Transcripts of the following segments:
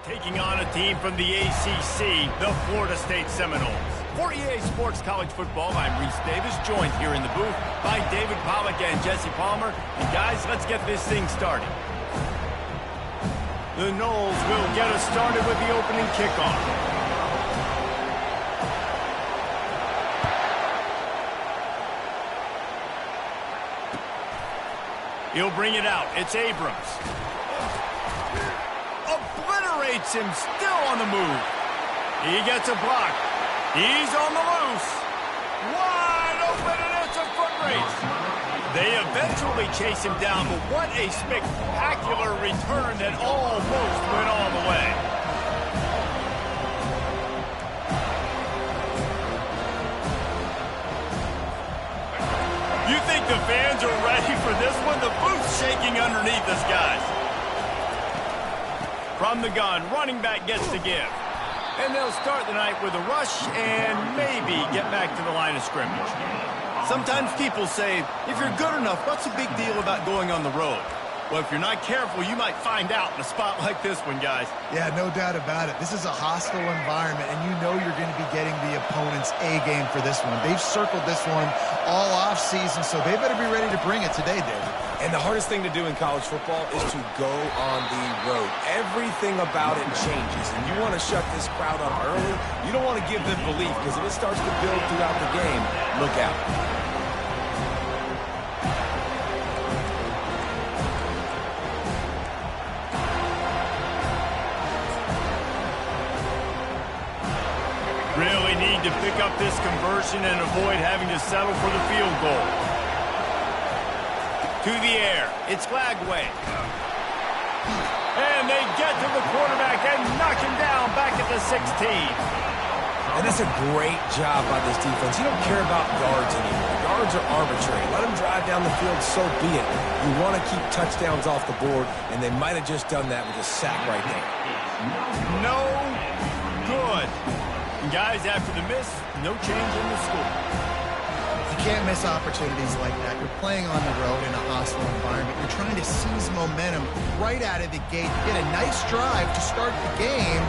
taking on a team from the ACC, the Florida State Seminoles. For EA Sports College Football, I'm Reese Davis, joined here in the booth by David Pollack and Jesse Palmer. And guys, let's get this thing started. The Noles will get us started with the opening kickoff. He'll bring it out. It's Abrams. Obliterates him, still on the move. He gets a block. He's on the loose. Wide open, and it's a foot race. They eventually chase him down, but what a spectacular return that almost went all the way. You think the fans are ready for this one? The booth's shaking underneath us, guys. From the gun, running back gets the give. And they'll start the night with a rush and maybe get back to the line of scrimmage. Sometimes people say, if you're good enough, what's the big deal about going on the road? Well, if you're not careful, you might find out in a spot like this one, guys. Yeah, no doubt about it. This is a hostile environment, and you know you're going to be getting the opponent's A game for this one. They've circled this one all off season, so they better be ready to bring it today, David. And the hardest thing to do in college football is to go on the road. Everything about it changes, and you want to shut this crowd up early. You don't want to give them belief, because if it starts to build throughout the game, look out. Really need to pick up this conversion and avoid having to settle for the field goal. To the air, it's Glagway. And they get to the quarterback and knock him down back at the 16. And that's a great job by this defense. You don't care about yards anymore. Yards are arbitrary. Let them drive down the field, so be it. You want to keep touchdowns off the board, and they might have just done that with a sack right there. No good. And guys, after the miss, no change in the score. You can't miss opportunities like that. You're playing on the road in a hostile environment. You're trying to seize momentum right out of the gate. You get a nice drive to start the game,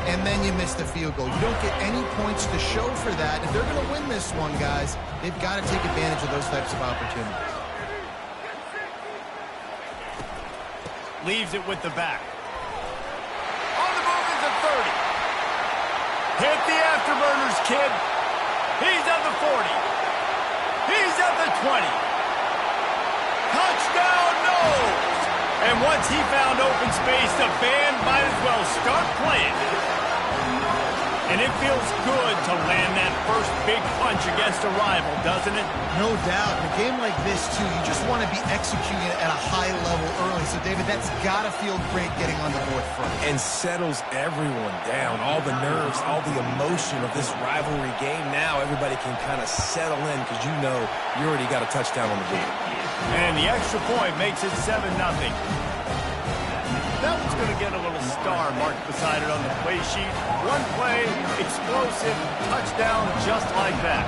and then you miss the field goal. You don't get any points to show for that. If they're going to win this one, guys, they've got to take advantage of those types of opportunities. Leaves it with the back. On the move is the 30. Hit the afterburners, kid. He's at the 40. He's at the 20. Touchdown, Noles! And once he found open space, the band might as well start playing. And it feels good to land that first big punch against a rival, doesn't it? No doubt. In a game like this, too, you just want to be executing at a high level early. So, David, that's got to feel great getting on the board first. And settles everyone down. All the nerves, all the emotion of this rivalry game. Now everybody can kind of settle in because you know you already got a touchdown on the board. And the extra point makes it 7-0. That one's going to get a little star marked beside it on the play sheet. One play, explosive, touchdown, just like that.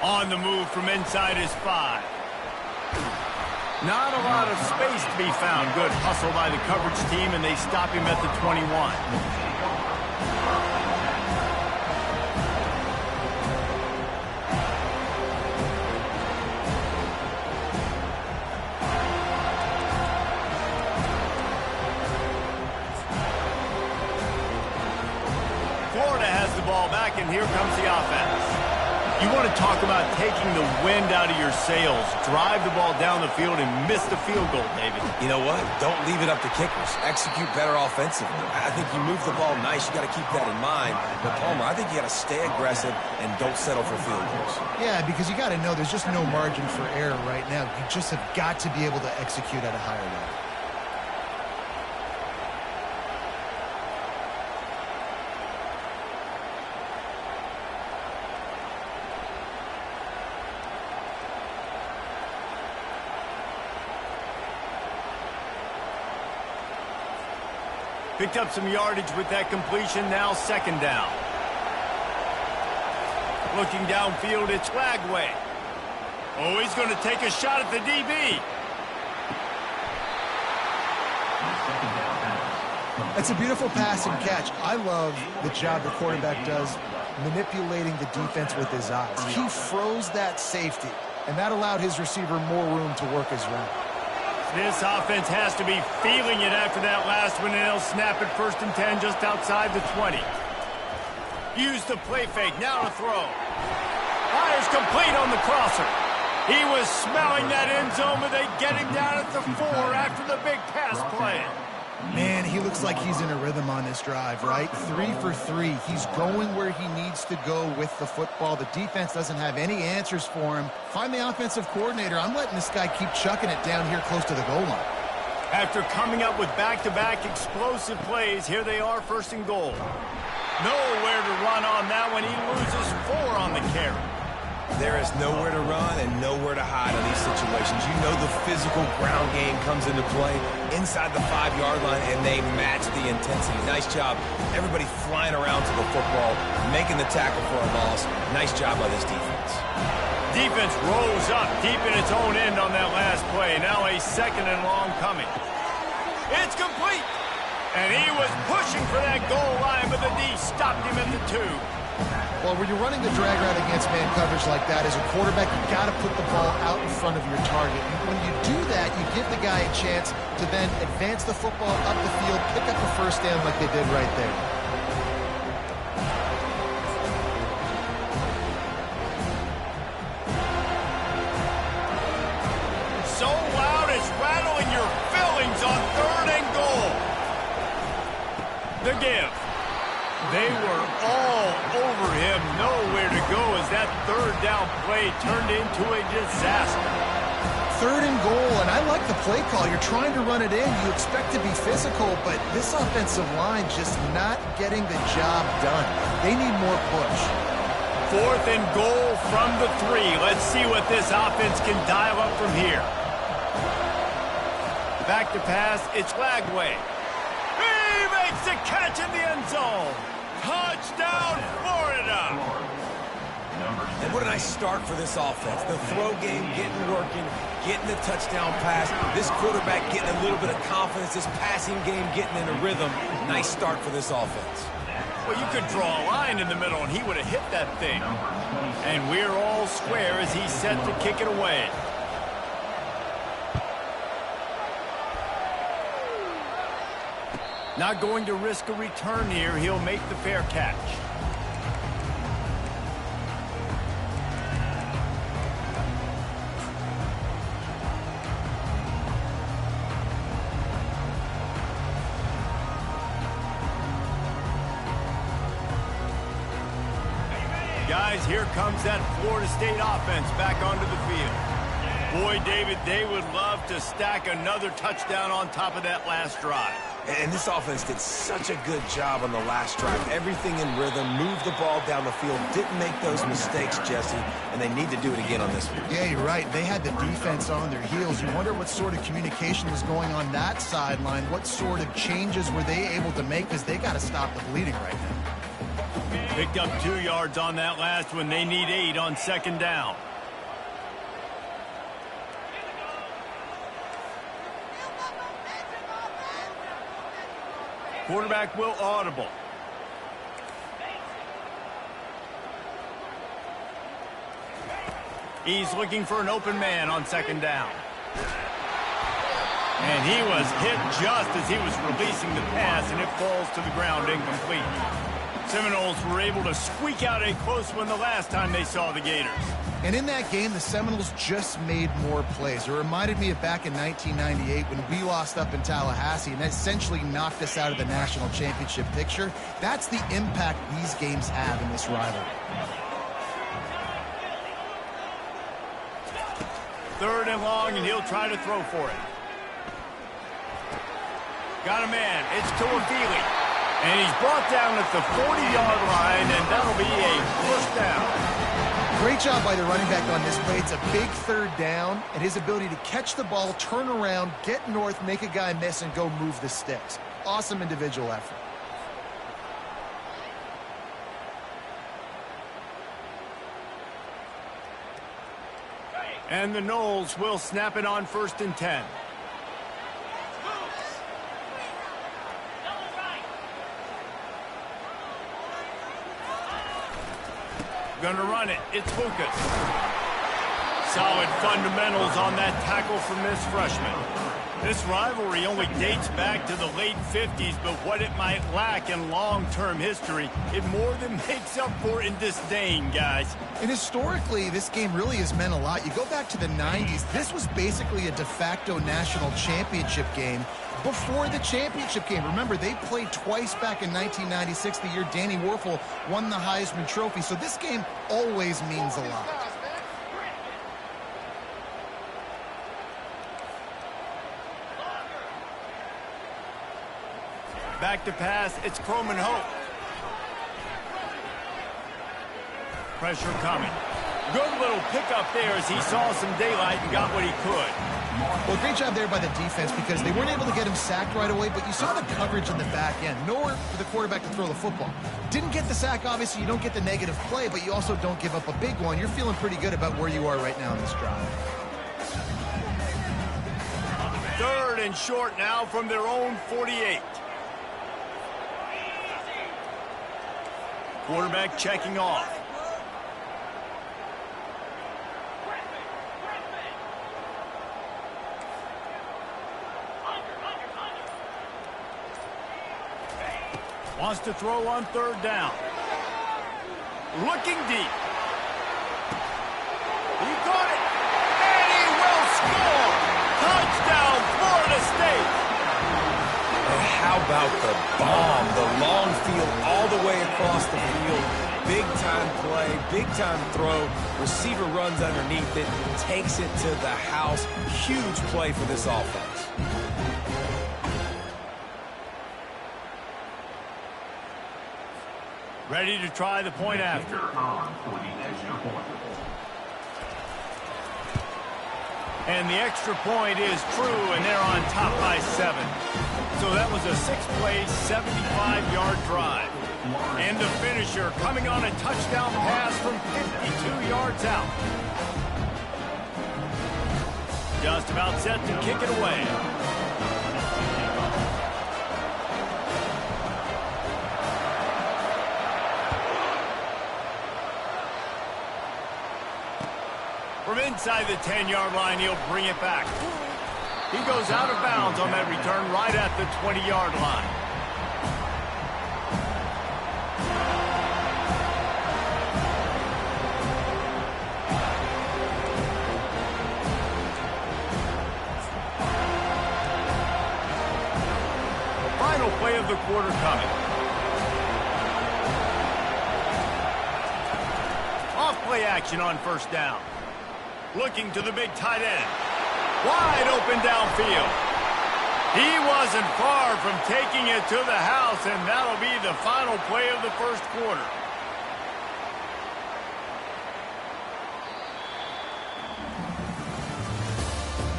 On the move from inside his 5. Not a lot of space to be found. Good hustle by the coverage team, and they stop him at the 21. Florida has the ball back, and here comes the offense. You want to talk about taking the wind out of your sails. Drive the ball down the field and miss the field goal, David. You know what? Don't leave it up to kickers. Execute better offensively. I think you move the ball nice. You got to keep that in mind. But, Palmer, I think you got to stay aggressive and don't settle for field goals. Yeah, because you got to know there's just no margin for error right now. You just have got to be able to execute at a higher level. Picked up some yardage with that completion, now 2nd down. Looking downfield, it's Glagway. Oh, he's going to take a shot at the DB. That's a beautiful pass and catch. I love the job the quarterback does manipulating the defense with his eyes. He froze that safety, and that allowed his receiver more room to work his route. This offense has to be feeling it after that last one, and they'll snap it 1st and 10 just outside the 20. Use the play fake, now to throw. Fires complete on the crosser. He was smelling that end zone, but they get him down at the 4 after the big pass play. Man, he looks like he's in a rhythm on this drive, right? 3 for 3. He's going where he needs to go with the football. The defense doesn't have any answers for him. Find the offensive coordinator. I'm letting this guy keep chucking it down here close to the goal line. After coming up with back-to-back explosive plays, here they are 1st and goal. Nowhere to run on that one. He loses 4 on the carry. There is nowhere to run and nowhere to hide in these situations. You know the physical ground game comes into play inside the 5-yard line, and they match the intensity. Nice job. Everybody flying around to the football, making the tackle for a loss. Nice job by this defense. Defense rose up deep in its own end on that last play. Now a 2nd and long coming. It's complete. And he was pushing for that goal line, but the D stopped him at the 2. Well, when you're running the drag route against man coverage like that, as a quarterback, you got to put the ball out in front of your target. And when you do that, you give the guy a chance to then advance the football up the field, pick up a 1st down like they did right there. So loud it's rattling your fillings on 3rd and goal. The give. They were all over him, nowhere to go as that 3rd down play turned into a disaster. 3rd and goal, and I like the play call. You're trying to run it in. You expect to be physical, but this offensive line just not getting the job done. They need more push. 4th and goal from the 3. Let's see what this offense can dial up from here. Back to pass, it's Lagway. He makes the catch in the end zone. Touchdown, Florida! And what a nice start for this offense. The throw game getting working, getting the touchdown pass. This quarterback getting a little bit of confidence. This passing game getting in a rhythm. Nice start for this offense. Well, you could draw a line in the middle, and he would have hit that thing. And we're all square as he's set to kick it away. Not going to risk a return here. He'll make the fair catch. Guys, here comes that Florida State offense back onto the field. Boy, David, they would love to stack another touchdown on top of that last drive. And this offense did such a good job on the last drive. Everything in rhythm, moved the ball down the field, didn't make those mistakes, Jesse, and they need to do it again on this one. Yeah, you're right. They had the defense on their heels. You wonder what sort of communication was going on that sideline. What sort of changes were they able to make, because they got to stop the bleeding right now. Picked up 2 yards on that last one. They need 8 on 2nd down. Quarterback will audible. He's looking for an open man on 2nd down. And he was hit just as he was releasing the pass, and it falls to the ground incomplete. Seminoles were able to squeak out a close one the last time they saw the Gators. And in that game, the Seminoles just made more plays. It reminded me of back in 1998 when we lost up in Tallahassee and that essentially knocked us out of the national championship picture. That's the impact these games have in this rivalry. 3rd and long, and he'll try to throw for it. Got a man. It's Toafili. And he's brought down at the 40-yard line, and that'll be a 1st down. Great job by the running back on this play. It's a big 3rd down, and his ability to catch the ball, turn around, get north, make a guy miss, and go move the sticks. Awesome individual effort. And the Noles will snap it on 1st and 10. Gonna run it. It's Lucas. Solid fundamentals on that tackle from this freshman. This rivalry only dates back to the late 50s, but what it might lack in long-term history, it more than makes up for in disdain, guys. And historically, this game really has meant a lot. You go back to the 90s, this was basically a de facto national championship game before the championship game. Remember, they played twice back in 1996, the year Danny Werfel won the Heisman Trophy. So this game always means a lot. Back to pass, it's Croman Hope. Pressure coming. Good little pickup there as he saw some daylight and got what he could. Well, great job there by the defense because they weren't able to get him sacked right away, but you saw the coverage in the back end. Nowhere for the quarterback to throw the football. Didn't get the sack, obviously. You don't get the negative play, but you also don't give up a big one. You're feeling pretty good about where you are right now in this drive. 3rd and short now from their own 48. Quarterback checking off. Wants to throw on 3rd down. Looking deep. He caught it. And he will score. Touchdown, Florida State. And how about the bomb? The long field all the way across the field. Big-time play, big-time throw. Receiver runs underneath it, takes it to the house. Huge play for this offense. Ready to try the point after. And the extra point is true, and they're on top by 7. So that was a 6-play, 75-yard drive. And the finisher coming on a touchdown pass from 52 yards out. Just about set to kick it away. From inside the 10-yard line, he'll bring it back. He goes out of bounds on that return right at the 20-yard line. Final play of the quarter coming. Off play action on 1st down. Looking to the big tight end. Wide open downfield. He wasn't far from taking it to the house, and that'll be the final play of the 1st quarter.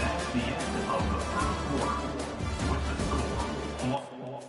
That's the end of the 1st quarter. With the score 4-4.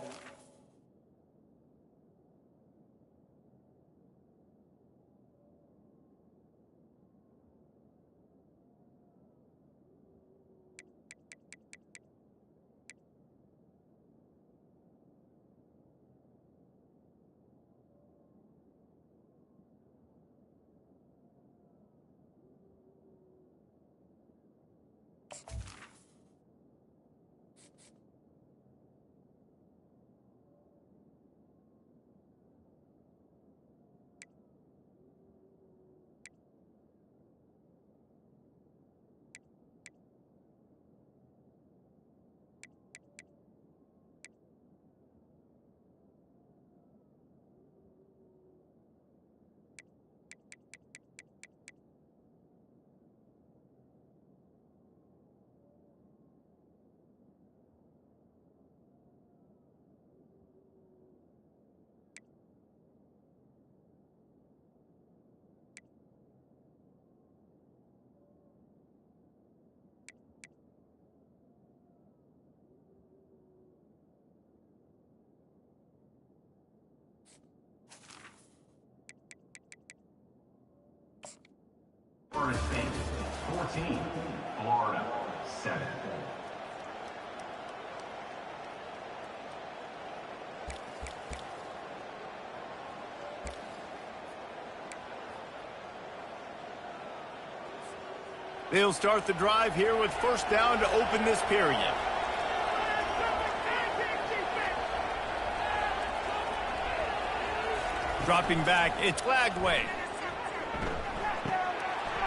First 14, Florida 7. They'll start the drive here with first down to open this period. Dropping back, it's Lagway.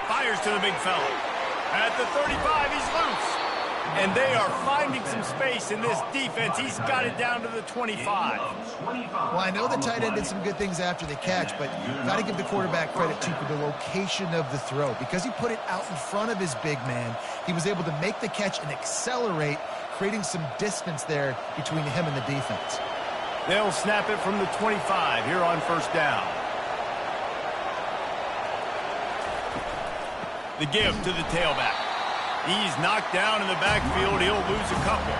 Fires to the big fella. At the 35, he's loose. And they are finding some space in this defense. He's got it down to the 25. Well, I know the tight end did some good things after the catch, but you've got to give the quarterback credit, too, for the location of the throw. Because he put it out in front of his big man, he was able to make the catch and accelerate, creating some distance there between him and the defense. They'll snap it from the 25 here on first down. The give to the tailback. He's knocked down in the backfield. He'll lose a couple.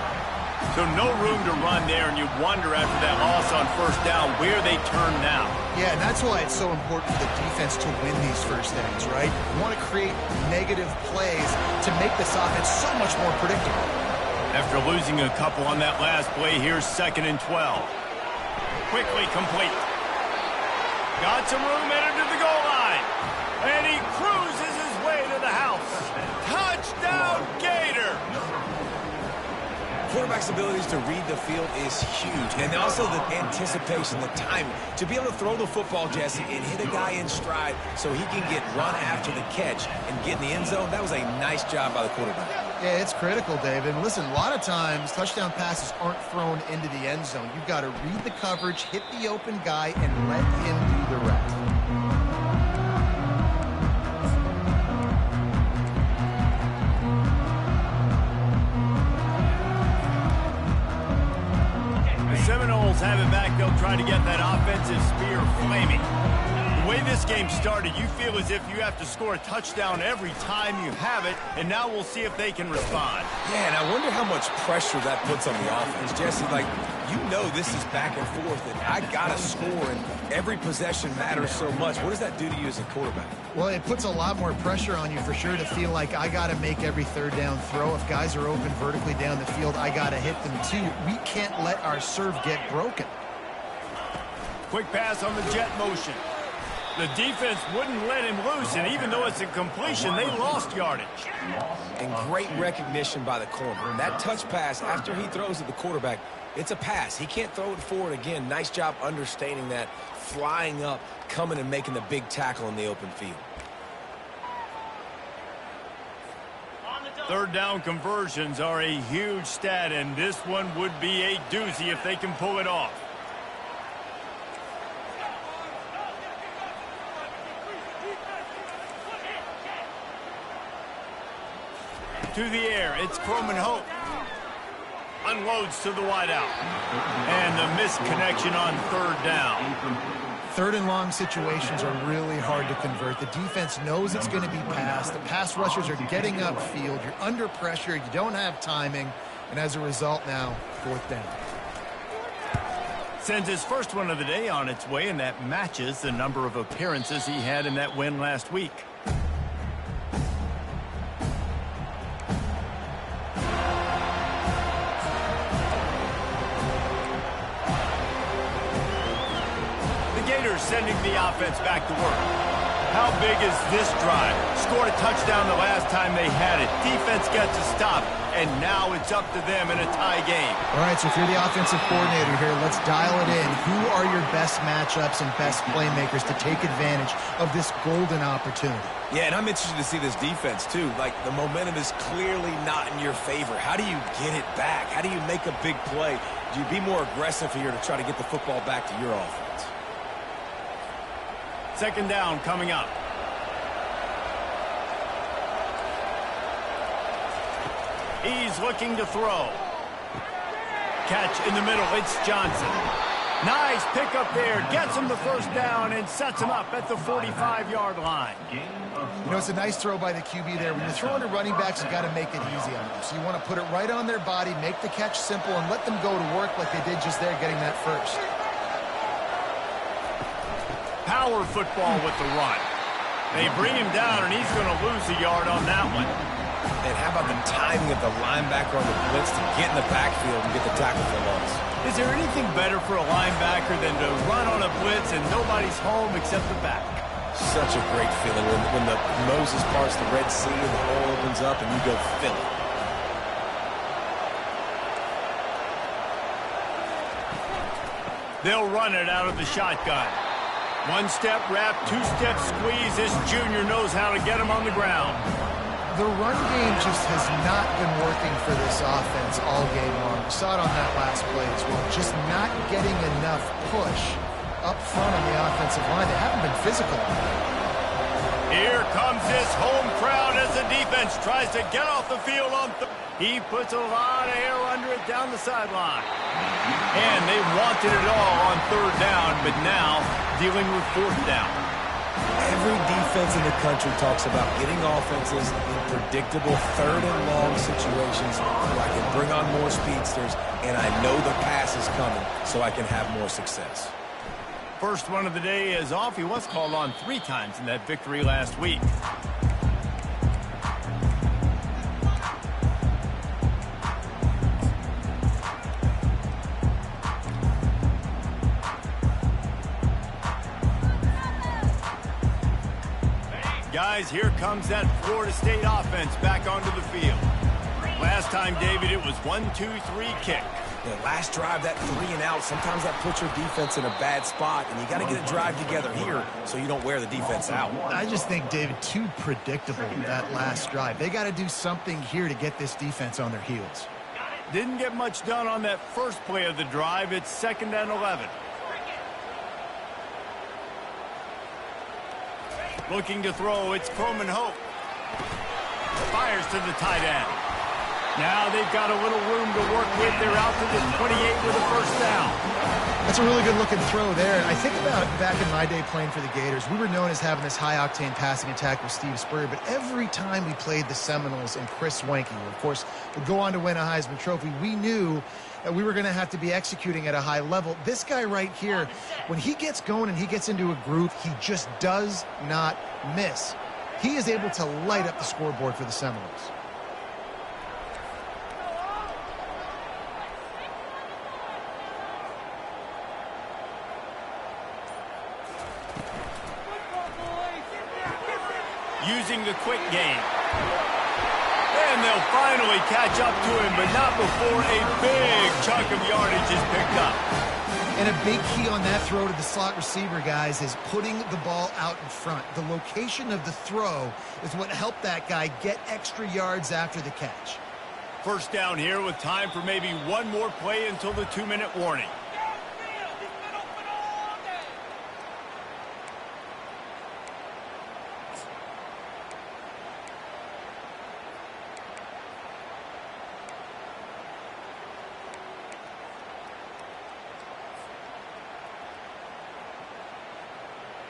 So no room to run there, and you wonder after that loss on first down where they turn now. Yeah, and that's why it's so important for the defense to win these first downs, right? You want to create negative plays to make this offense so much more predictable. After losing a couple on that last play, here's 2nd and 12. Quickly complete. Got some room headed to the goal line. And he cruises his way to the house. Touchdown, Gator! Quarterback's abilities to read the field is huge. And also the anticipation, the timing. To be able to throw the football, Jesse, and hit a guy in stride so he can get run after the catch and get in the end zone, that was a nice job by the quarterback. Yeah, it's critical, David. And listen, a lot of times touchdown passes aren't thrown into the end zone. You've got to read the coverage, hit the open guy, and let him do the rest. Seminoles have it back. They'll try to get that offensive spear flaming. The way this game started, you feel as if you have to score a touchdown every time you have it, and now we'll see if they can respond. Yeah, and I wonder how much pressure that puts on the offense. Jesse, like, you know this is back and forth, and I got to score, and every possession matters so much. What does that do to you as a quarterback? Well, it puts a lot more pressure on you for sure to feel like I got to make every third down throw. If guys are open vertically down the field, I got to hit them too. We can't let our serve get broken. Quick pass on the jet motion. The defense wouldn't let him loose, and even though it's a completion, they lost yardage. And great recognition by the corner. That touch pass, after he throws at the quarterback, it's a pass. He can't throw it forward again. Nice job understanding that, flying up, coming and making the big tackle in the open field. Third down conversions are a huge stat, and this one would be a doozy if they can pull it off. To the air, it's Croman Hope. Unloads to the wideout. And the misconnection on third down. Third and long situations are really hard to convert. The defense knows it's going to be passed. The pass rushers are getting upfield. You're under pressure. You don't have timing. And as a result now, fourth down. Sends his first one of the day on its way, and that matches the number of appearances he had in that win last week. Sending the offense back to work. How big is this drive? Scored a touchdown the last time they had it. Defense gets a stop, and now it's up to them in a tie game. All right, so if you're the offensive coordinator here, let's dial it in. Who are your best matchups and best playmakers to take advantage of this golden opportunity? Yeah, and I'm interested to see this defense, too. Like, the momentum is clearly not in your favor. How do you get it back? How do you make a big play? Do you be more aggressive here to try to get the football back to your offense? Second down coming up. He's looking to throw. Catch in the middle. It's Johnson. Nice pickup there. Gets him the first down and sets him up at the 45-yard line. You know, it's a nice throw by the QB there. When you're throwing to running backs, you got to make it easy on them. So you want to put it right on their body, make the catch simple, and let them go to work like they did just there, getting that first. Power football with the run. They bring him down, and he's going to lose a yard on that one. And how about the timing of the linebacker on the blitz to get in the backfield and get the tackle for loss? Is there anything better for a linebacker than to run on a blitz and nobody's home except the back? Such a great feeling when the Moses parts the Red Sea and the hole opens up and you go fill it. They'll run it out of the shotgun. One-step wrap, two-step squeeze. This junior knows how to get him on the ground. The run game just has not been working for this offense all game long. We saw it on that last play as well. Just not getting enough push up front on the offensive line. They haven't been physical. Here comes this home crowd as the defense tries to get off the field on he puts a lot of air under it down the sideline. And they wanted it all on third down, but now dealing with fourth down. Every defense in the country talks about getting offenses in predictable third and long situations so I can bring on more speedsters, and I know the pass is coming so I can have more success. First one of the day is off. He was called on 3 times in that victory last week. Guys, here comes that Florida State offense back onto the field. Last time, David, it was 1-2-3 kick. The last drive, that 3 and out, sometimes that puts your defense in a bad spot, and you got to get a drive together here so you don't wear the defense out. I just think, David, too predictable that last drive. They got to do something here to get this defense on their heels. Didn't get much done on that first play of the drive. It's 2nd and 11. Looking to throw, it's Coleman Hope. Fires to the tight end. Now they've got a little room to work with. They're out to the 28 with a first down. That's a really good-looking throw there. I think about back in my day playing for the Gators, we were known as having this high-octane passing attack with Steve Spurrier, but every time we played the Seminoles and Chris Wenke, who, of course, would go on to win a Heisman Trophy, we knew that we were going to have to be executing at a high level. This guy right here, when he gets going and he gets into a groove, he just does not miss. He is able to light up the scoreboard for the Seminoles. Using the quick game. And they'll finally catch up to him, but not before a big chunk of yardage is picked up. And a big key on that throw to the slot receiver, guys, is putting the ball out in front. The location of the throw is what helped that guy get extra yards after the catch. First down here with time for maybe one more play until the 2-minute warning.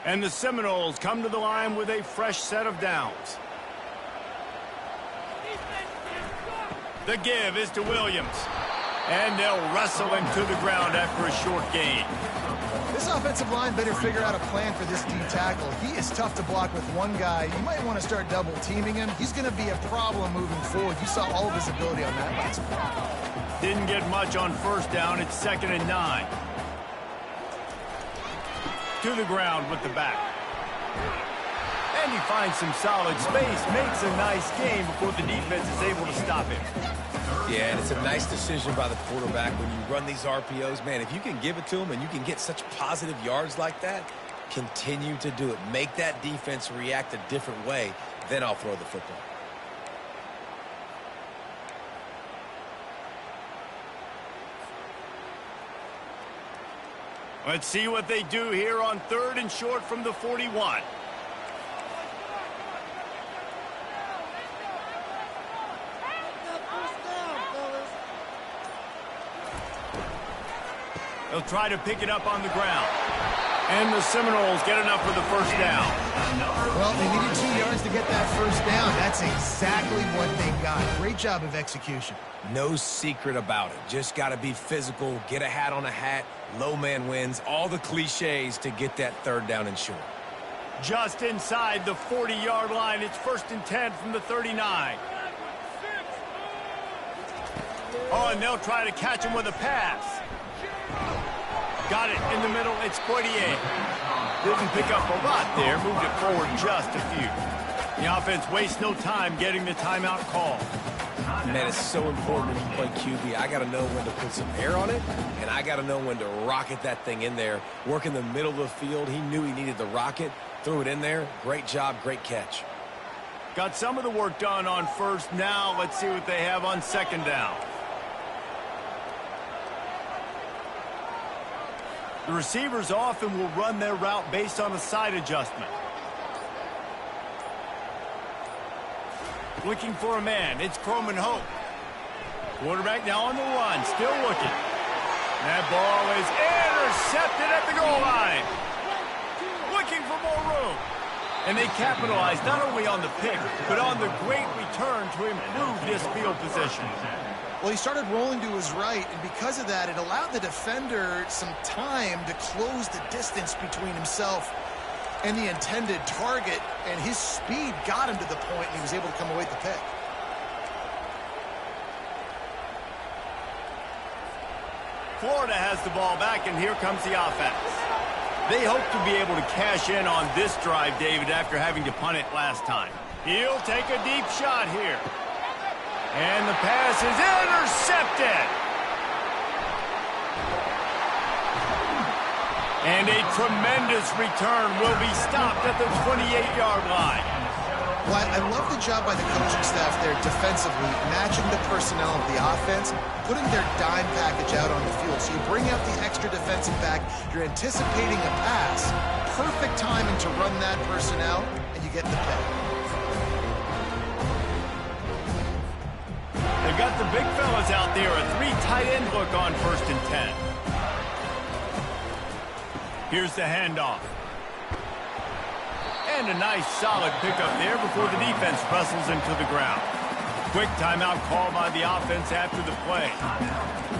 And the Seminoles come to the line with a fresh set of downs. The give is to Williams. And they'll wrestle him to the ground after a short gain. This offensive line better figure out a plan for this D tackle. He is tough to block with one guy. You might want to start double teaming him. He's going to be a problem moving forward. You saw all of his ability on that last play. Didn't get much on first down. It's 2nd and 9. To the ground with the back. And he finds some solid space, makes a nice game before the defense is able to stop him. Yeah, and it's a nice decision by the quarterback when you run these RPOs. Man, if you can give it to him and you can get such positive yards like that, continue to do it. Make that defense react a different way, then I'll throw the football. Let's see what they do here on 3rd and short from the 41. They'll try to pick it up on the ground. And the Seminoles get enough for the first down. Well, they needed 2 yards to get that first down. That's exactly what they got. Great job of execution. No secret about it. Just got to be physical, get a hat on a hat, low man wins, all the cliches to get that 3rd down and short. Just inside the 40-yard line. It's 1st and 10 from the 39. Oh, and they'll try to catch him with a pass. Got it in the middle. It's Poitier. Didn't pick up a lot there. Moved it forward just a few. The offense wastes no time getting the timeout call. Man, it's so important when you play QB. I got to know when to put some air on it, and I got to know when to rocket that thing in there. Work in the middle of the field. He knew he needed the rocket. Threw it in there. Great job, great catch. Got some of the work done on first. Now let's see what they have on 2nd down. The receivers often will run their route based on a side adjustment. Looking for a man. It's Croman Hope. Quarterback now on the run. Still looking. That ball is intercepted at the goal line. Looking for more room. And they capitalized not only on the pick, but on the great return to improve this field position. Well, he started rolling to his right, and because of that, it allowed the defender some time to close the distance between himself and the intended target, and his speed got him to the point, and he was able to come away with the pick. Florida has the ball back, and here comes the offense. They hope to be able to cash in on this drive, David, after having to punt it last time. He'll take a deep shot here. And the pass is intercepted. And a tremendous return will be stopped at the 28-yard line. Well, I love the job by the coaching staff there defensively, matching the personnel of the offense, putting their dime package out on the field. So you bring out the extra defensive back, you're anticipating a pass, perfect timing to run that personnel, and you get the pick. They've got the big fellas out there, a 3 tight end look on 1st and 10. Here's the handoff. And a nice solid pickup there before the defense wrestles him to the ground. Quick timeout call by the offense after the play.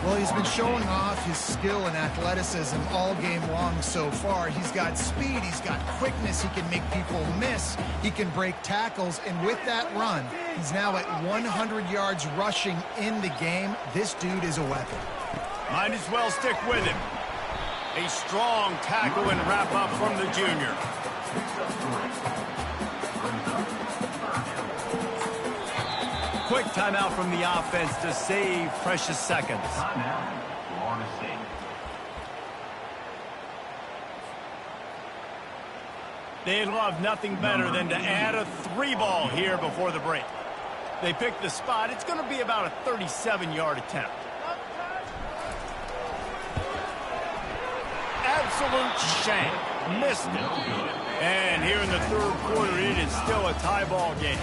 Well, he's been showing off his skill and athleticism all game long so far. He's got speed, he's got quickness, he can make people miss, he can break tackles, and with that run, he's now at 100 yards rushing in the game. This dude is a weapon. Might as well stick with him. A strong tackle and wrap up from the junior. Quick timeout from the offense to save precious seconds. They'd love nothing better than to add a 3-ball here before the break. They pick the spot. It's going to be about a 37-yard attempt. Absolute shank. Missed it. And here in the 3rd quarter, it is still a tie ball game.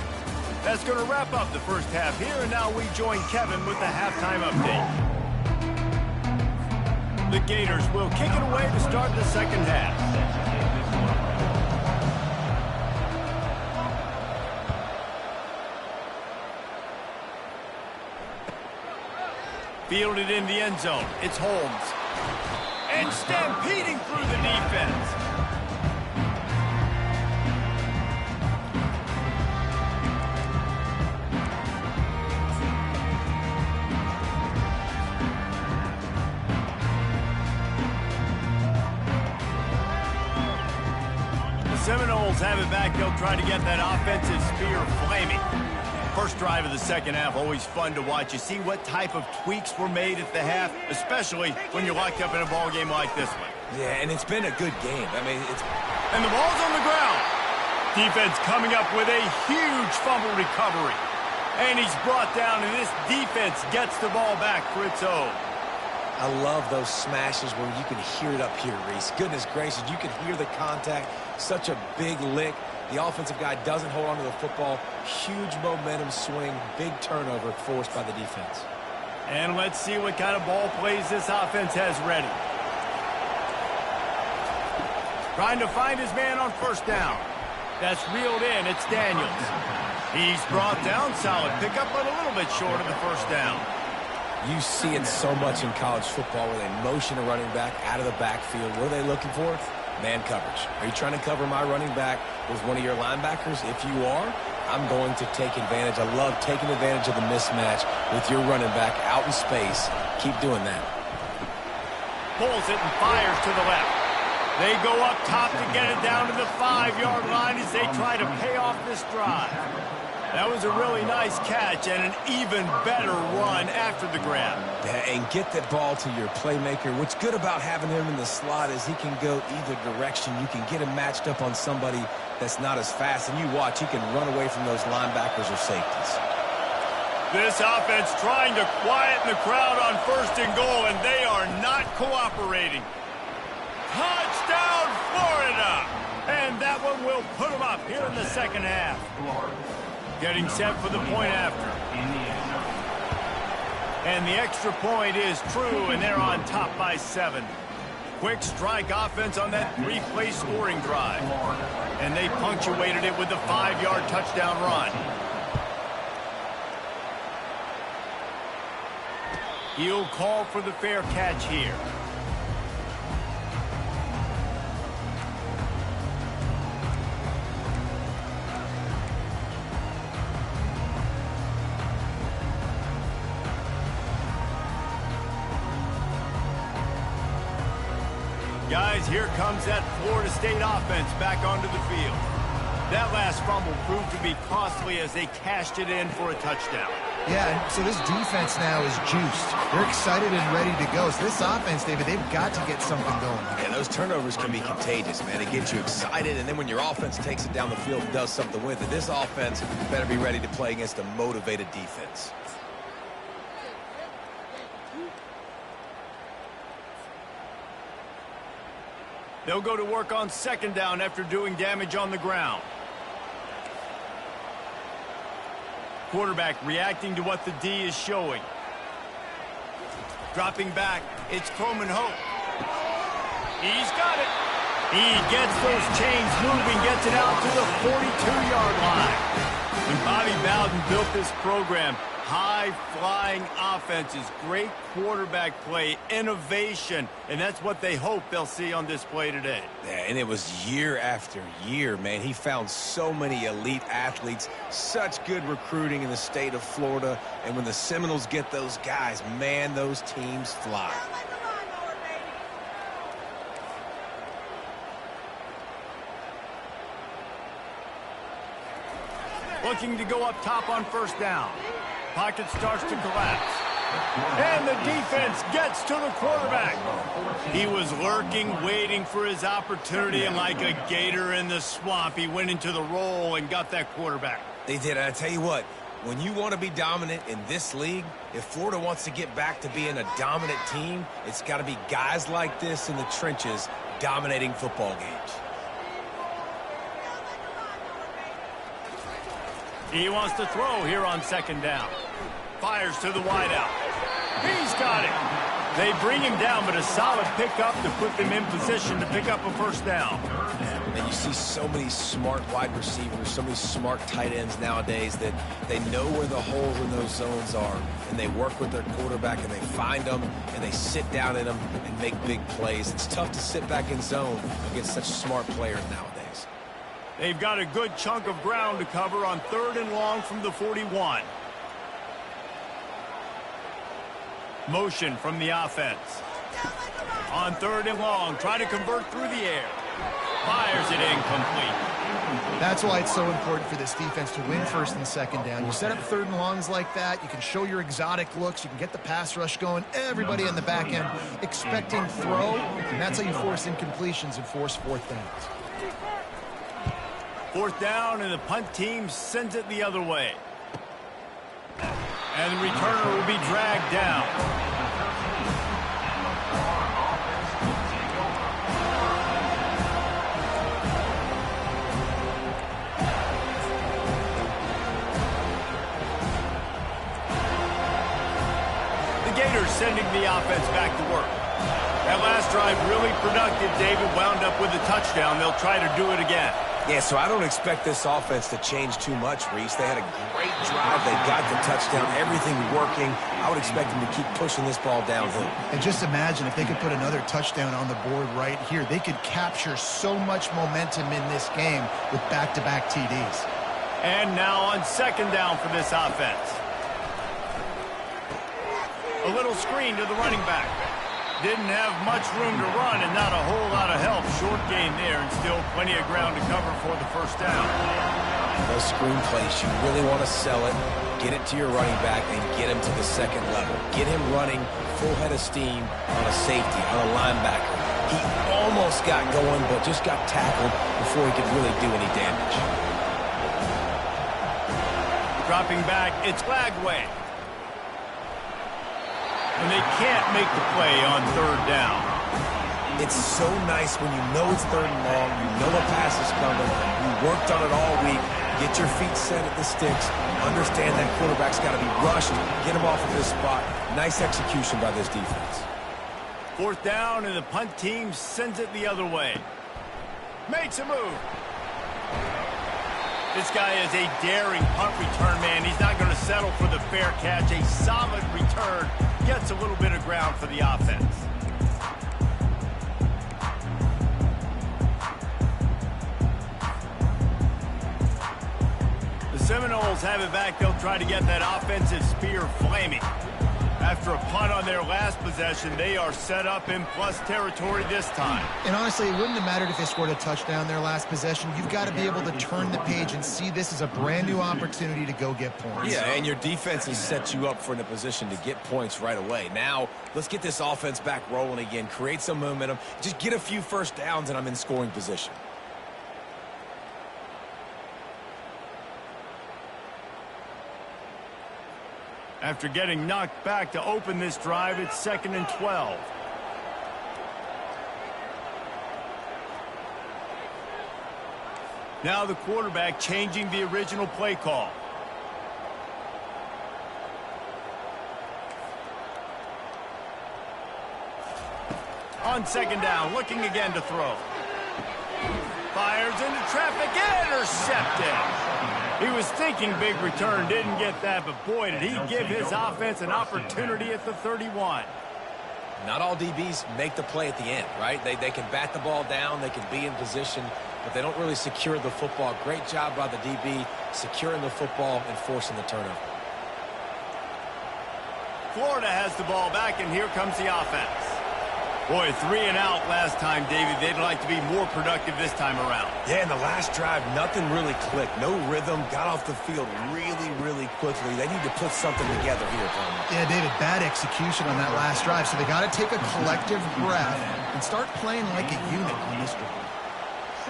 That's going to wrap up the first half here, and now we join Kevin with the halftime update. The Gators will kick it away to start the 2nd half. Fielded in the end zone. It's Holmes. And stampeding through the defense. Seminoles have it back. They'll try to get that offensive spear flaming. First drive of the 2nd half, always fun to watch. You see what type of tweaks were made at the half, especially when you're locked up in a ball game like this one. Yeah, and it's been a good game. I mean, it's... And the ball's on the ground. Defense coming up with a huge fumble recovery. And he's brought down, and this defense gets the ball back for its own. I love those smashes where you can hear it up here, Reese. Goodness gracious, you can hear the contact. Such a big lick. The offensive guy doesn't hold on to the football. Huge momentum swing. Big turnover forced by the defense. And let's see what kind of ball plays this offense has ready. Trying to find his man on 1st down. That's reeled in. It's Daniels. He's brought down. Solid pickup, but a little bit short of the 1st down. You see it so much in college football where they motion a running back out of the backfield. What are they looking for? Man coverage. Are you trying to cover my running back with one of your linebackers? If you are, I'm going to take advantage. I love taking advantage of the mismatch with your running back out in space. Keep doing that. Pulls it and fires to the left. They go up top to get it down to the 5-yard line as they try to pay off this drive. That was a really nice catch and an even better run after the grab. Yeah, and get the ball to your playmaker. What's good about having him in the slot is he can go either direction. You can get him matched up on somebody that's not as fast, and you watch, he can run away from those linebackers or safeties. This offense trying to quieten the crowd on 1st and goal, and they are not cooperating. Touchdown, Florida! And that one will put them up here in the second half. Getting set for the point after. And the extra point is true, and they're on top by 7. Quick strike offense on that 3-play scoring drive. And they punctuated it with a 5-yard touchdown run. He'll call for the fair catch here. Guys, here comes that Florida State offense back onto the field. That last fumble proved to be costly as they cashed it in for a touchdown. Yeah, so this defense now is juiced. They're excited and ready to go. So this offense, David, they've got to get something going. Yeah, those turnovers can be contagious, man. It gets you excited, and then when your offense takes it down the field and does something with it, this offense better be ready to play against a motivated defense. They'll go to work on 2nd down after doing damage on the ground. Quarterback reacting to what the D is showing. Dropping back, it's Croman Hope. He's got it. He gets those chains moving, gets it out to the 42-yard line. When Bobby Bowden built this program, high-flying offenses, great quarterback play, innovation, and that's what they hope they'll see on display today. Yeah, and it was year after year, man. He found so many elite athletes, such good recruiting in the state of Florida, and when the Seminoles get those guys, man, those teams fly. Looking to go up top on 1st down. Pocket starts to collapse. And the defense gets to the quarterback. He was lurking, waiting for his opportunity, and like a gator in the swamp, he went into the roll and got that quarterback. They did. And I tell you what, when you want to be dominant in this league, if Florida wants to get back to being a dominant team, it's got to be guys like this in the trenches dominating football games. He wants to throw here on 2nd down. Fires to the wideout. He's got it. They bring him down, but a solid pickup to put them in position to pick up a 1st down. And you see so many smart wide receivers, so many smart tight ends nowadays that they know where the holes in those zones are, and they work with their quarterback, and they find them, and they sit down in them and make big plays. It's tough to sit back in zone against such smart players nowadays. They've got a good chunk of ground to cover on 3rd and long from the 41. Motion from the offense. On 3rd and long, try to convert through the air. Fires it incomplete. That's why it's so important for this defense to win 1st and 2nd down. You set up 3rd and longs like that, you can show your exotic looks, you can get the pass rush going, everybody on the back end expecting throw, and that's how you force incompletions and force 4th downs. 4th down, and the punt team sends it the other way. And the returner will be dragged down. The Gators sending the offense back to work. That last drive really productive. David wound up with a touchdown. They'll try to do it again. Yeah, so I don't expect this offense to change too much, Reese. They had a great drive. They got the touchdown, everything working. I would expect them to keep pushing this ball downhill. And just imagine if they could put another touchdown on the board right here. They could capture so much momentum in this game with back-to-back TDs. And now on second down for this offense. A little screen to the running back. Didn't have much room to run and not a whole lot of help. Short gain there and still plenty of ground to cover for the first down. Those screen plays, you really want to sell it, get it to your running back, and get him to the second level. Get him running full head of steam on a safety, on a linebacker. He almost got going, but just got tackled before he could really do any damage. Dropping back, it's Lagway. And they can't make the play on third down. It's so nice when you know it's third and long, you know a pass is coming, you worked on it all week, get your feet set at the sticks, understand that quarterback's got to be rushed, get him off of this spot. Nice execution by this defense. Fourth down, and the punt team sends it the other way. Makes a move. This guy is a daring punt return man. He's not going to settle for the fair catch. A solid return. Gets a little bit of ground for the offense. The Seminoles have it back. They'll try to get that offensive spear flaming. After a punt on their last possession, they are set up in plus territory this time. And honestly, it wouldn't have mattered if they scored a touchdown their last possession. You've got to be able to turn the page and see this as a brand new opportunity to go get points. Yeah, and your defense has set you up for in a position to get points right away. Now, let's get this offense back rolling again, create some momentum, just get a few first downs, and I'm in scoring position. After getting knocked back to open this drive, it's 2nd and 12. Now the quarterback changing the original play call. On second down, looking again to throw. Fires into traffic, intercepted. He was thinking big return, didn't get that, but boy, did he give his offense an opportunity at the 31. Not all DBs make the play at the end, right? They can bat the ball down, they can be in position, but they don't really secure the football. Great job by the DB securing the football and forcing the turnover. Florida has the ball back, and here comes the offense. Boy, 3 and out last time, David. They'd like to be more productive this time around. Yeah, in the last drive, nothing really clicked. No rhythm, got off the field really, really quickly. They need to put something together here, Tom. Yeah, David, bad execution on that last drive. So they got to take a collective breath and start playing like a unit on this drive.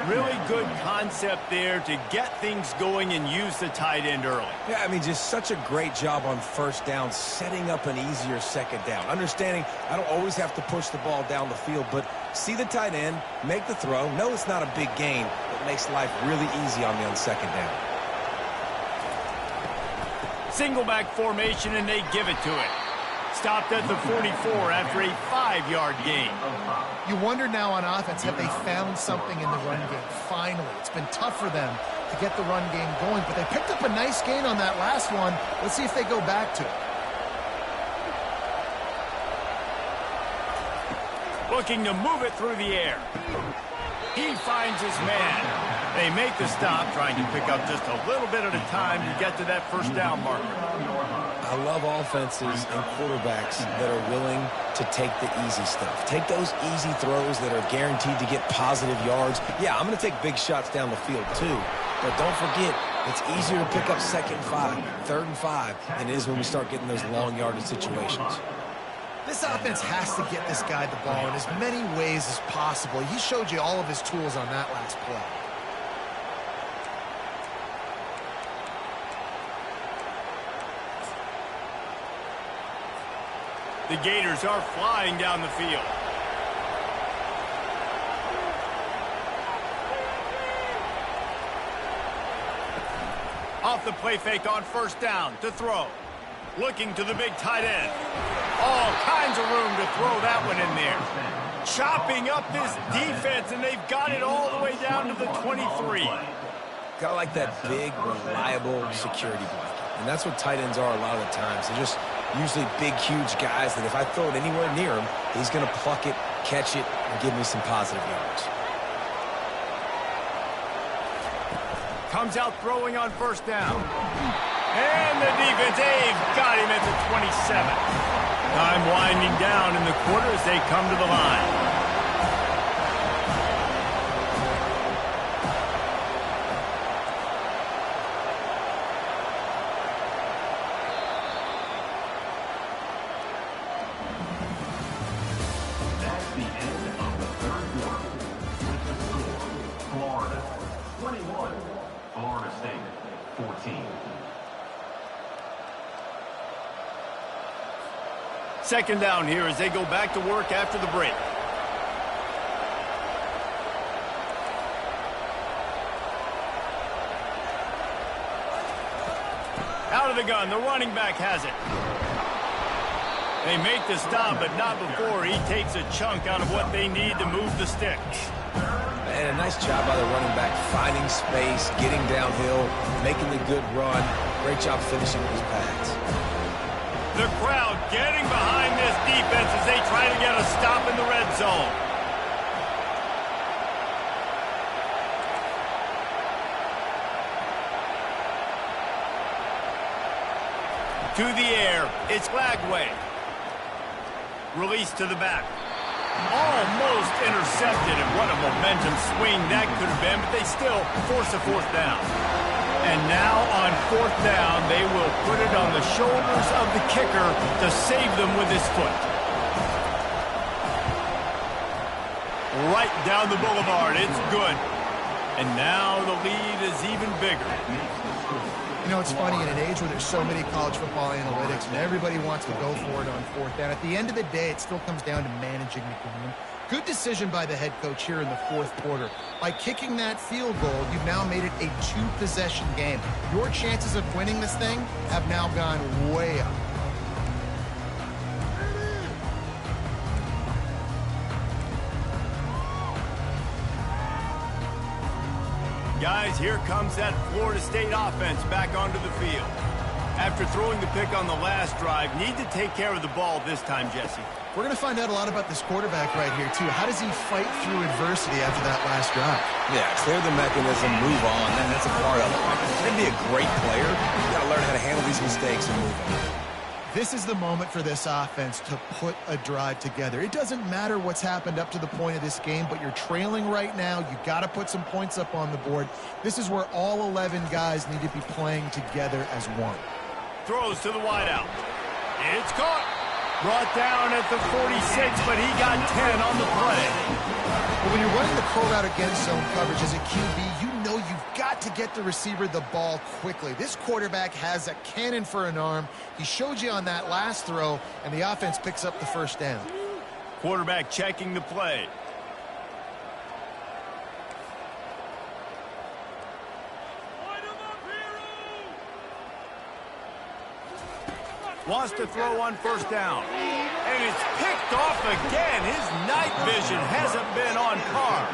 Really good concept there to get things going and use the tight end early. Yeah, I mean, just such a great job on first down, setting up an easier second down. Understanding I don't always have to push the ball down the field, but see the tight end, make the throw. No, it's not a big gain, but makes life really easy on me on second down. Single back formation, and they give it to it. Stopped at the 44 after a 5-yard gain. You wonder now on offense, have they found something in the run game? Finally, it's been tough for them to get the run game going, but they picked up a nice gain on that last one. Let's see if they go back to it. Looking to move it through the air. He finds his man. They make the stop, trying to pick up just a little bit at a time to get to that first down marker. I love offenses and quarterbacks that are willing to take the easy stuff. Take those easy throws that are guaranteed to get positive yards. Yeah, I'm going to take big shots down the field too. But don't forget, it's easier to pick up 2nd and 5, 3rd and 5 than it is when we start getting those long yardage situations. This offense has to get this guy the ball in as many ways as possible. He showed you all of his tools on that last play. The Gators are flying down the field. Off the play fake on first down to throw. Looking to the big tight end. All kinds of room to throw that one in there. chopping up this defense, and they've got it all the way down to the 23. Got like that big, reliable security blanket. And that's what tight ends are a lot of the times. They're just usually big, huge guys that if I throw it anywhere near him, he's going to pluck it, catch it, and give me some positive yards. Comes out throwing on first down. And the defense, they've got him at the 27. Time winding down in the quarter as they come to the line. That's the end of the third quarter. With the score, Florida 21, Florida State 14. Second down here as they go back to work after the break. Out of the gun, the running back has it. They make the stop, but not before he takes a chunk out of what they need to move the sticks. And a nice job by the running back, finding space, getting downhill, making the good run. Great job finishing with his pads. The crowd getting behind this defense as they try to get a stop in the red zone. To the air, it's Lagway. Release to the back. Almost intercepted, and what a momentum swing that could have been, but they still force a fourth down. And now on fourth down, they will put it on the shoulders of the kicker to save them with his foot. Right down the boulevard, it's good. And now the lead is even bigger. You know, it's funny, in an age where there's so many college football analytics and everybody wants to go for it on fourth down, at the end of the day, it still comes down to managing the game. Good decision by the head coach here in the fourth quarter. By kicking that field goal, you've now made it a two-possession game. Your chances of winning this thing have now gone way up. Guys, here comes that Florida State offense back onto the field. After throwing the pick on the last drive, need to take care of the ball this time, Jesse. We're going to find out a lot about this quarterback right here, too. How does he fight through adversity after that last drive? Yeah, clear the mechanism, move on, and that's a part of it. If you're going to be a great player, you got to learn how to handle these mistakes and move on. This is the moment for this offense to put a drive together. It doesn't matter what's happened up to the point of this game, but you're trailing right now. You got to put some points up on the board. This is where all 11 guys need to be playing together as one. Throws to the wideout. It's caught. Brought down at the 46, but he got 10 on the play. But when you're running the curl route against zone coverage as a QB, you know you've got to get the receiver the ball quickly. This quarterback has a cannon for an arm. He showed you on that last throw, and the offense picks up the first down. Quarterback checking the play. Wants to throw on first down. And it's picked off again. His night vision hasn't been on par.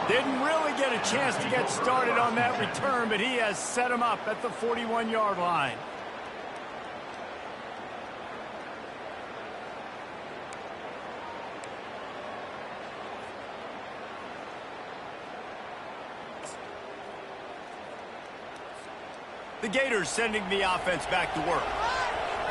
Didn't really get a chance to get started on that return, but he has set him up at the 41-yard line. The Gators sending the offense back to work.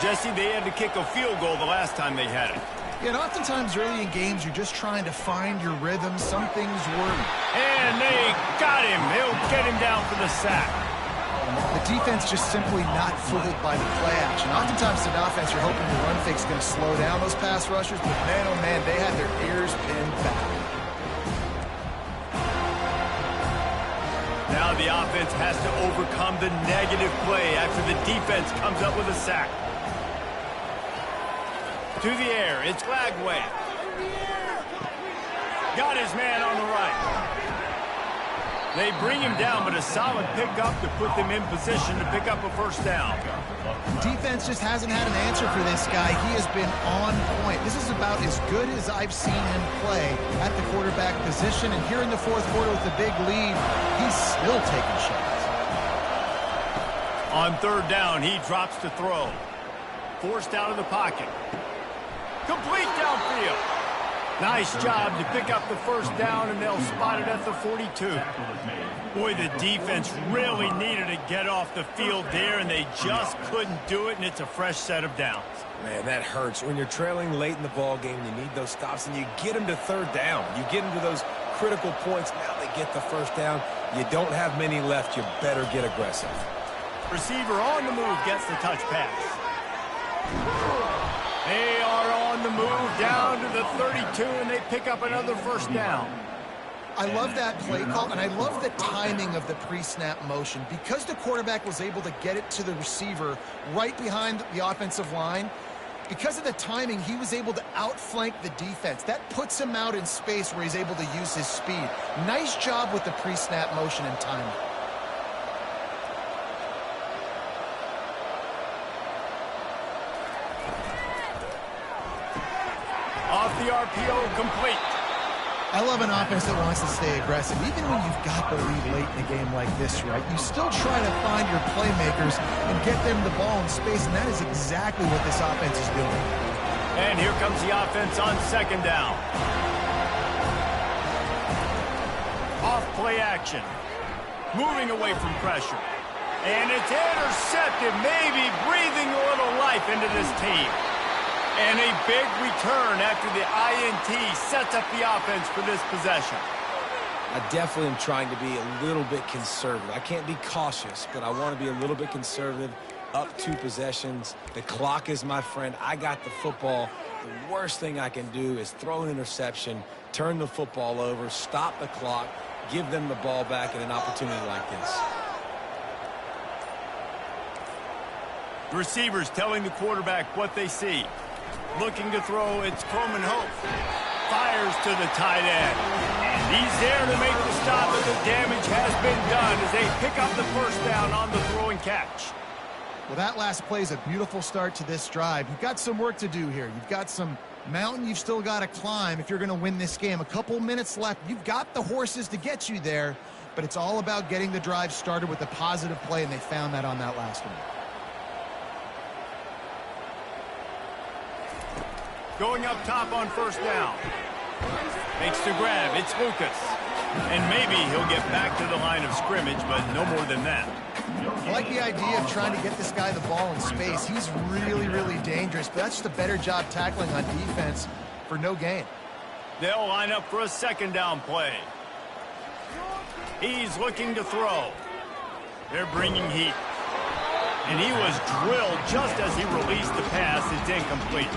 Jesse, they had to kick a field goal the last time they had it. Yeah, and oftentimes early in games, you're just trying to find your rhythm. Some things work. And they got him. He'll get him down for the sack. The defense just simply not fooled by the play action. Oftentimes, in offense, you're hoping the run fake's going to slow down those pass rushers, but man, oh man, they had their ears pinned back. Now the offense has to overcome the negative play after the defense comes up with a sack. To the air, it's Lagway. Got his man on the right. They bring him down, but a solid pickup to put them in position to pick up a first down. Defense just hasn't had an answer for this guy. He has been on point. This is about as good as I've seen him play at the quarterback position. And here in the fourth quarter with the big lead, he's still taking shots. On third down, he drops to throw. Forced out of the pocket. Complete downfield. Nice job to pick up the first down, and they'll spot it at the 42. Boy, the defense really needed to get off the field there, and they just couldn't do it, and it's a fresh set of downs. Man, that hurts. When you're trailing late in the ball game, you need those stops, and you get them to third down. You get them to those critical points. Now they get the first down. You don't have many left. You better get aggressive. Receiver on the move gets the touch pass. They are on the move down to the 32, and they pick up another first down. I love that play call, and I love the timing of the pre-snap motion. Because the quarterback was able to get it to the receiver right behind the offensive line, because of the timing, he was able to outflank the defense. That puts him out in space where he's able to use his speed. Nice job with the pre-snap motion and timing. Off the RPO, complete. I love an offense that wants to stay aggressive. Even when you've got the lead late in a game like this, right, you still try to find your playmakers and get them the ball in space, and that is exactly what this offense is doing. And here comes the offense on second down. Off play action. Moving away from pressure. And it's intercepted, maybe breathing a little life into this team. And a big return after the INT sets up the offense for this possession. I definitely am trying to be a little bit conservative. I can't be cautious, but I want to be a little bit conservative. Up 2 possessions. The clock is my friend. I got the football. The worst thing I can do is throw an interception, turn the football over, stop the clock, give them the ball back in an opportunity like this. The receivers telling the quarterback what they see. Looking to throw, it's Coleman Hope. Fires to the tight end. He's there to make the stop, but the damage has been done as they pick up the first down on the throw and catch. Well, that last play is a beautiful start to this drive. You've got some work to do here. You've got some mountain you've still got to climb if you're going to win this game. A couple minutes left. You've got the horses to get you there, but it's all about getting the drive started with a positive play, and they found that on that last one. Going up top on first down. Makes the grab. It's Lucas. And maybe he'll get back to the line of scrimmage, but no more than that. I like the idea of trying to get this guy the ball in space. He's really, really dangerous, but that's just a better job tackling on defense for no gain. They'll line up for a second down play. He's looking to throw. They're bringing heat. And he was drilled just as he released the pass. It's incomplete.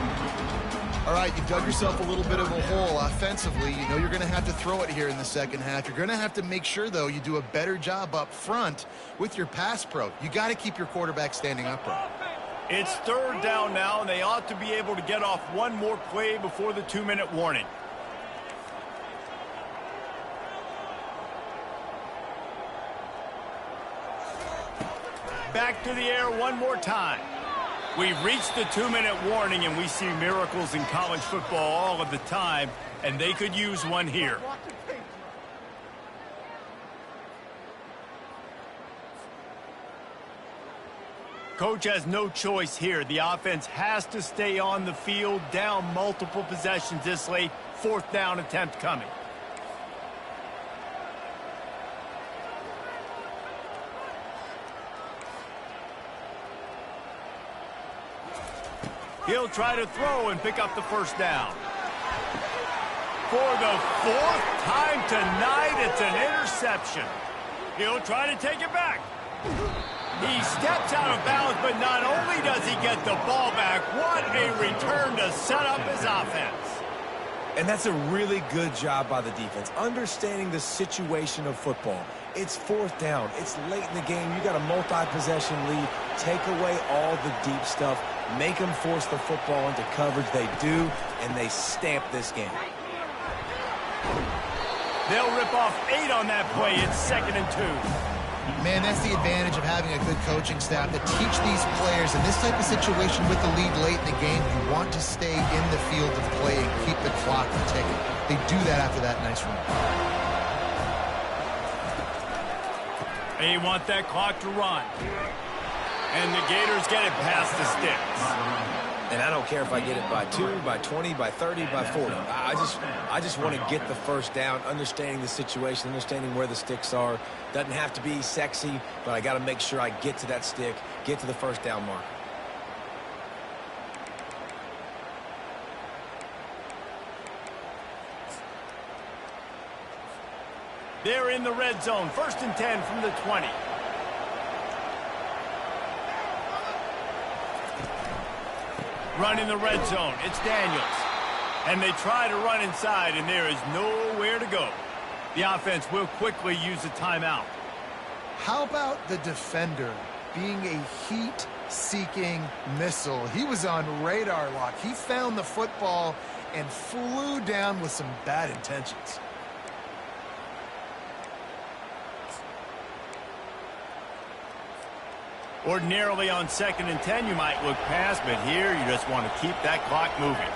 All right, you've dug yourself a little bit of a hole offensively. You know you're going to have to throw it here in the second half. You're going to have to make sure, though, you do a better job up front with your pass pro. You got to keep your quarterback standing upright. It's third down now, and they ought to be able to get off one more play before the 2-minute warning. Back to the air one more time. We've reached the 2-minute warning, and we see miracles in college football all of the time, and they could use one here. Coach has no choice here. The offense has to stay on the field, down multiple possessions this late. Fourth down attempt coming. He'll try to throw and pick up the first down. For the 4th time tonight, it's an interception. He'll try to take it back. He steps out of bounds, but not only does he get the ball back, what a return to set up his offense. And that's a really good job by the defense, understanding the situation of football. It's 4th down. It's late in the game. You got a multi-possession lead. Take away all the deep stuff. Make them force the football into coverage. They do, and they stamp this game. They'll rip off 8 on that play. It's 2nd and 2. Man, that's the advantage of having a good coaching staff to teach these players in this type of situation with the lead late in the game. You want to stay in the field of play and keep the clock ticking. They do that after that nice run. They want that clock to run. And the Gators get it past the sticks. And I don't care if I get it by 2, by 20, by 30, by 40. I just want to get the first down, understanding the situation, understanding where the sticks are. Doesn't have to be sexy, but I got to make sure I get to that stick, get to the first down marker. They're in the red zone. 1st and 10 from the 20. Run in the red zone. It's Daniels. And they try to run inside, and there is nowhere to go. The offense will quickly use a timeout. How about the defender being a heat-seeking missile? He was on radar lock. He found the football and flew down with some bad intentions. Ordinarily on 2nd and 10, you might look past, but here you just want to keep that clock moving.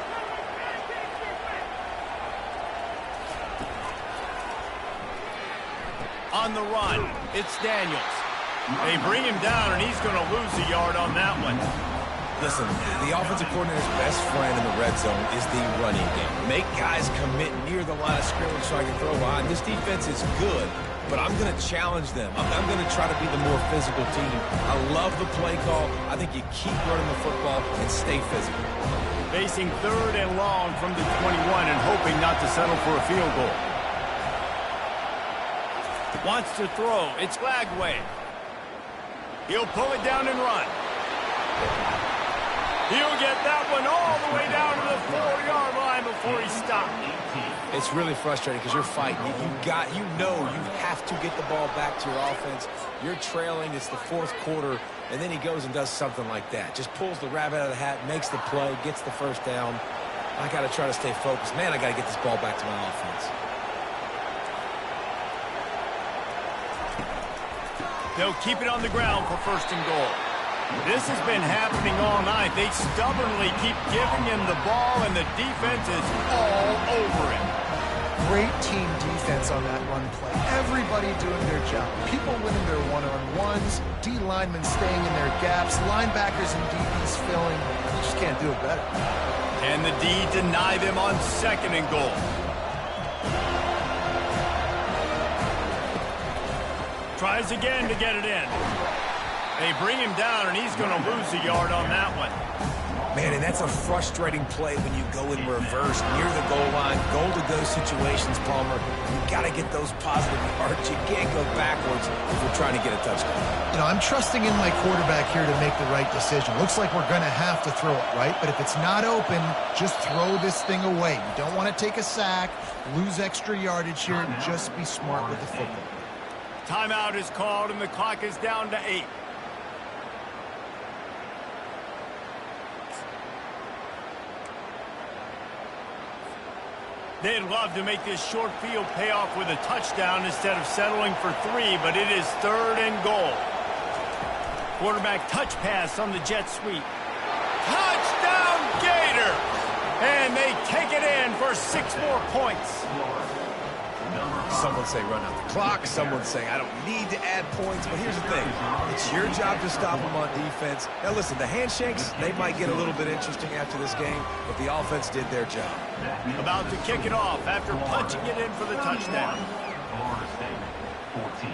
On the run, it's Daniels. They bring him down, and he's going to lose a yard on that one. Listen, the offensive coordinator's best friend in the red zone is the running game. Make guys commit near the line of scrimmage so I can throw behind. This defense is good, but I'm going to challenge them. I'm going to try to be the more physical team. I love the play call. I think you keep running the football and stay physical. Facing 3rd and long from the 21 and hoping not to settle for a field goal. Wants to throw. It's Lagway. He'll pull it down and run. He'll get that one all the way down to the 4-yard line before he stopped. It's really frustrating because you're fighting. You know you have to get the ball back to your offense. You're trailing. It's the 4th quarter, and then he goes and does something like that. Just pulls the rabbit out of the hat, makes the play, gets the first down. I got to try to stay focused. Man, I got to get this ball back to my offense. They'll keep it on the ground for 1st and goal. This has been happening all night. They stubbornly keep giving him the ball, and the defense is all over him. Great team defense on that run play. Everybody doing their job. People winning their one-on-ones, D linemen staying in their gaps, linebackers and DBs filling. You just can't do it better. And the D deny them on 2nd and goal. Tries again to get it in. They bring him down, and he's going to lose a yard on that one. Man, and that's a frustrating play when you go in reverse near the goal line, goal-to-go situations, Palmer. You got to get those positive yards. You can't go backwards if you're trying to get a touchdown. You know, I'm trusting in my quarterback here to make the right decision. Looks like we're going to have to throw it, right? But if it's not open, just throw this thing away. You don't want to take a sack, lose extra yardage here, and just be smart with the football. Timeout is called, and the clock is down to 8. They'd love to make this short field pay off with a touchdown instead of settling for 3, but it is 3rd and goal. Quarterback touch pass on the jet sweep. Touchdown, Gator! And they take it in for 6 more points. Someone say run out the clock. Someone say I don't need to add points. But here's the thing. It's your job to stop them on defense. Now, listen, the handshakes, they might get a little bit interesting after this game, but the offense did their job. About to kick it off after punching it in for the touchdown. Florida State, 14.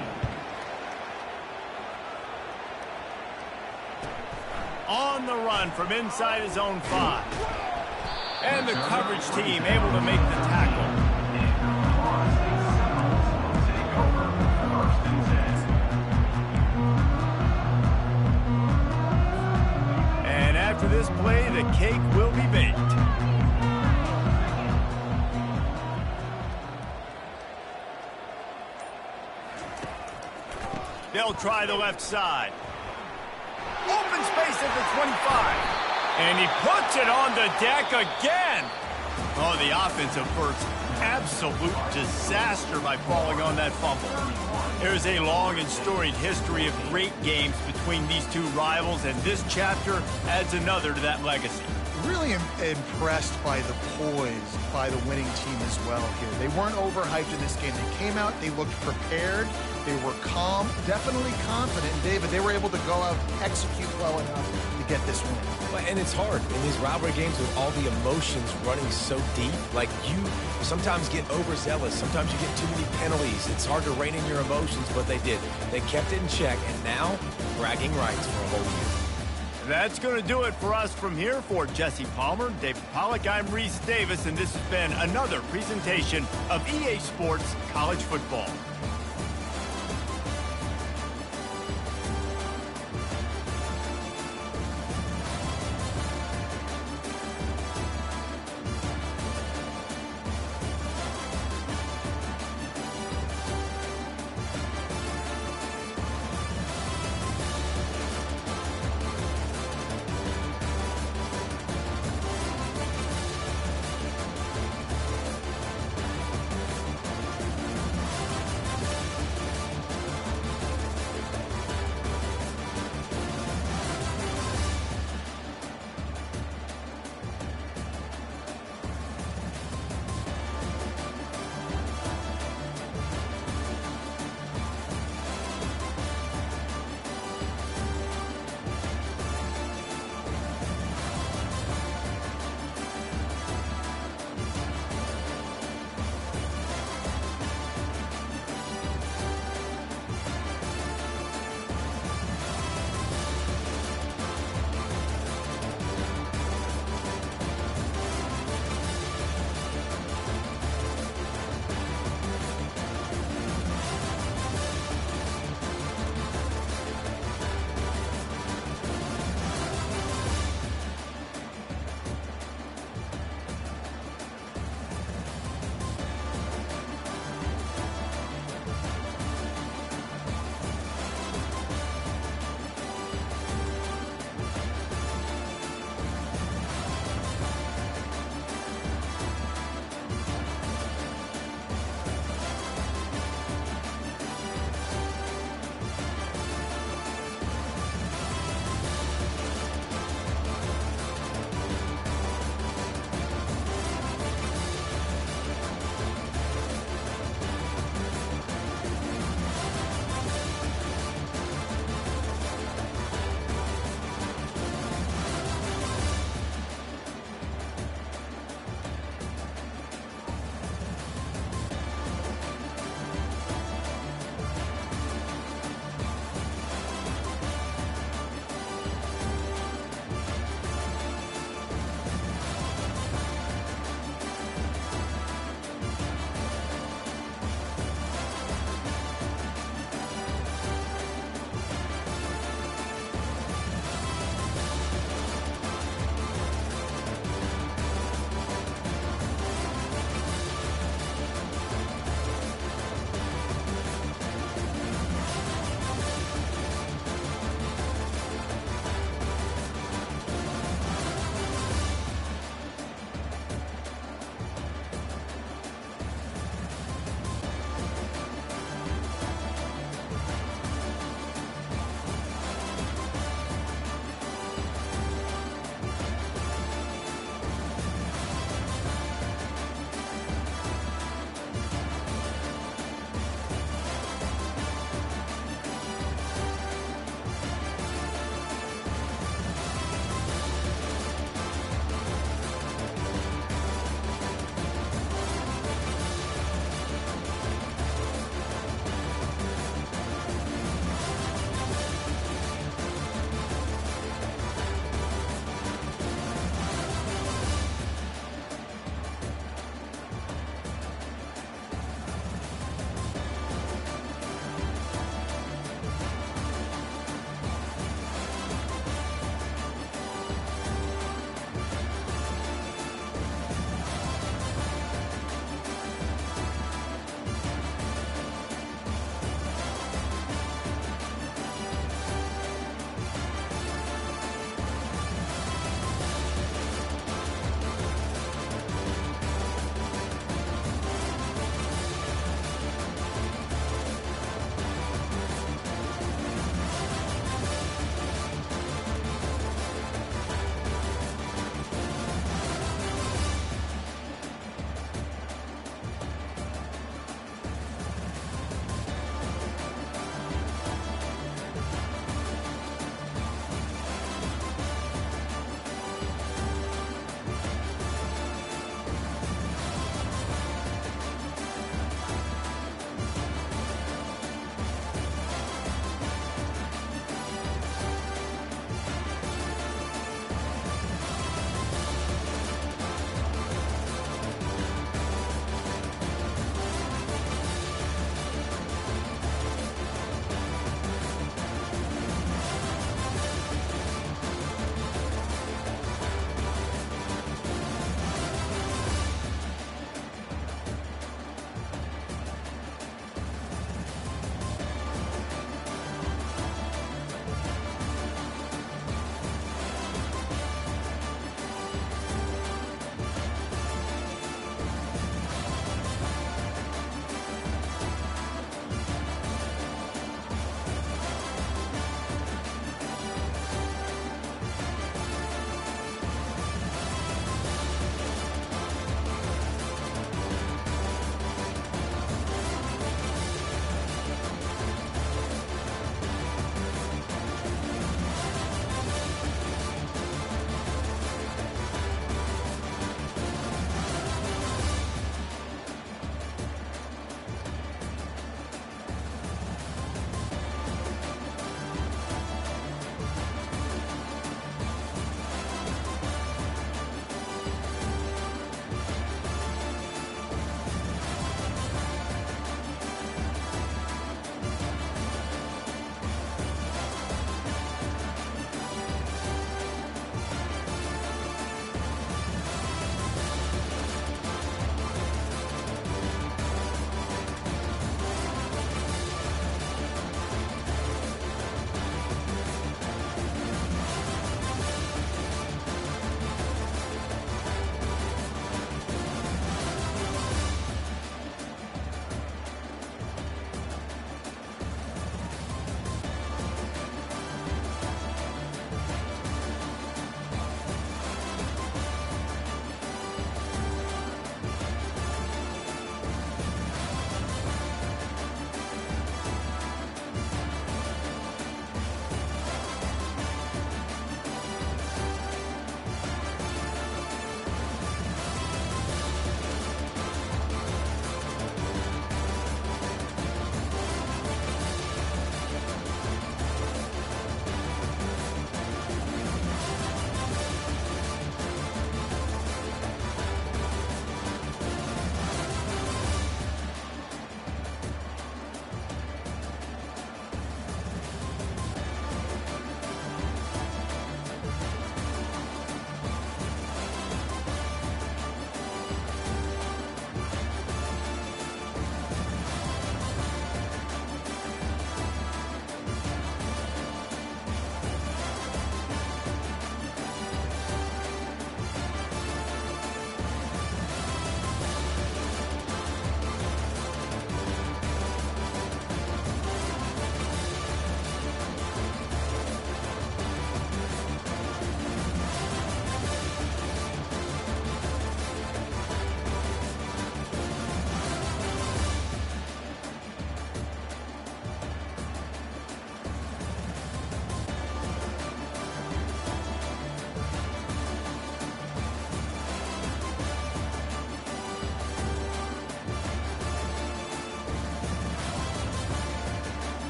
On the run from inside his own 5. And the coverage team able to make the tackle. And after this play, the cake will be baked. They'll try the left side. Open space at the 25. And he puts it on the deck again. Oh, the offensive burst absolute disaster by falling on that fumble. There's a long and storied history of great games between these two rivals, and this chapter adds another to that legacy. Really impressed by the poise by the winning team as well here. They weren't overhyped in this game. They came out, they looked prepared, they were calm, definitely confident. And David, they were able to go out and execute well enough to get this win. And it's hard in these rivalry games with all the emotions running so deep. Like, you sometimes get overzealous. Sometimes you get too many penalties. It's hard to rein in your emotions, but they did. They kept it in check, and now bragging rights for a whole year. That's going to do it for us from here. For Jesse Palmer, David Pollack, I'm Reese Davis, and this has been another presentation of EA Sports College Football.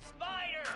Spider!